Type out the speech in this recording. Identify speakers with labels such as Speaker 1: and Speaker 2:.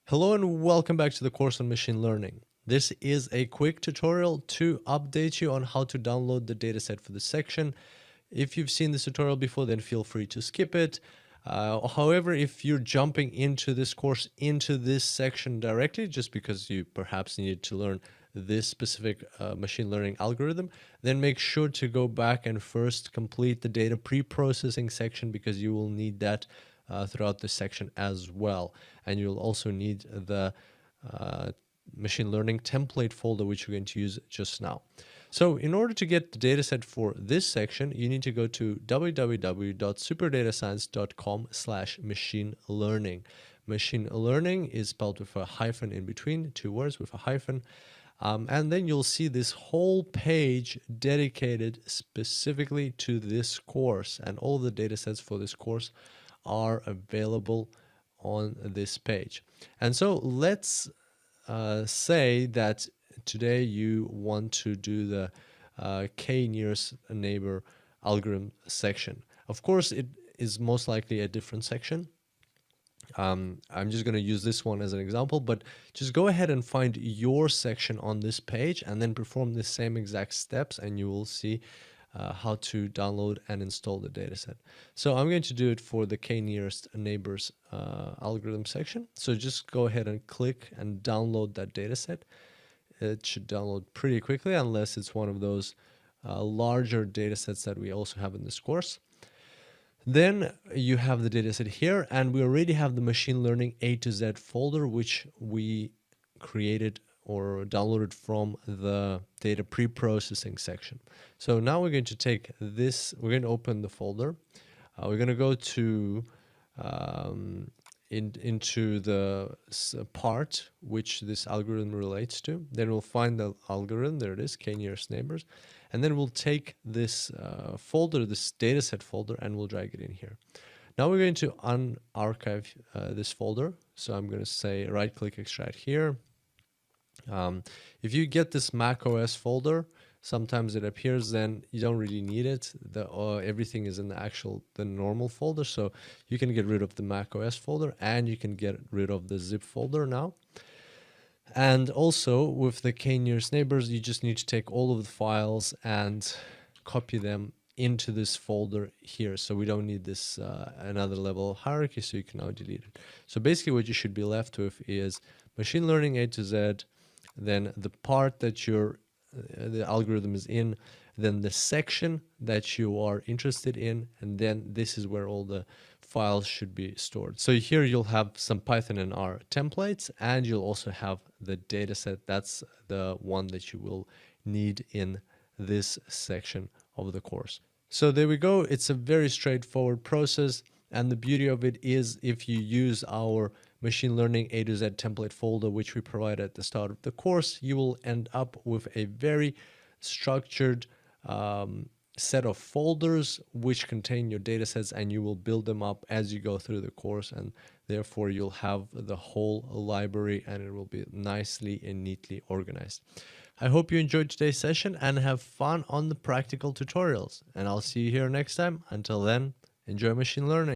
Speaker 1: Hello and welcome back to the course on machine learning. This is a quick tutorial to update you on how to download the dataset for this section. If you've seen this tutorial before, then feel free to skip it. However, if you're jumping into this course, into this section directly, just because you perhaps needed to learn this specific machine learning algorithm, then make sure to go back and first complete the data pre-processing section, because you will need that throughout this section as well. And you'll also need the machine learning template folder, which we're going to use just now. So in order to get the dataset for this section, you need to go to www.superdatascience.com/machine learning. Machine learning is spelled with a hyphen in between, two words with a hyphen. And then you'll see this whole page dedicated specifically to this course, and all the datasets for this course are available on this page. And so let's say that today you want to do the k-nearest neighbor algorithm section. Of course, it is most likely a different section. I'm just going to use this one as an example, but just go ahead and find your section on this page and then perform the same exact steps, and you will see how to download and install the dataset. So I'm going to do it for the k-nearest neighbors algorithm section. So just go ahead and click and download that dataset. It should download pretty quickly, unless it's one of those larger datasets that we also have in this course. Then you have the dataset here, and we already have the machine learning A to Z folder, which we created or downloaded from the data pre-processing section. So now we're going to take this, we're going to open the folder. We're going to go to into the part which this algorithm relates to. Then we'll find the algorithm, there it is, k-nearest neighbors. And then we'll take this folder, this dataset folder, and we'll drag it in here. Now we're going to unarchive this folder. So I'm going to say right-click extract here. If you get this macOS folder, sometimes it appears, then you don't really need it. Everything is in the normal folder, so you can get rid of the macOS folder and you can get rid of the zip folder now. And also with the k-nearest neighbors, you just need to take all of the files and copy them into this folder here. So we don't need this another level of hierarchy, so you can now delete it. So basically what you should be left with is machine learning A to Z, then the part that the algorithm is in, then the section that you are interested in, and then this is where all the files should be stored. So here you'll have some Python and R templates, and you'll also have the dataset. That's the one that you will need in this section of the course. So there we go. It's a very straightforward process. And the beauty of it is, if you use our machine learning A to Z template folder, which we provide at the start of the course, you will end up with a very structured set of folders which contain your datasets, and you will build them up as you go through the course, and therefore you'll have the whole library and it will be nicely and neatly organized. I hope you enjoyed today's session and have fun on the practical tutorials, and I'll see you here next time. Until then, enjoy machine learning.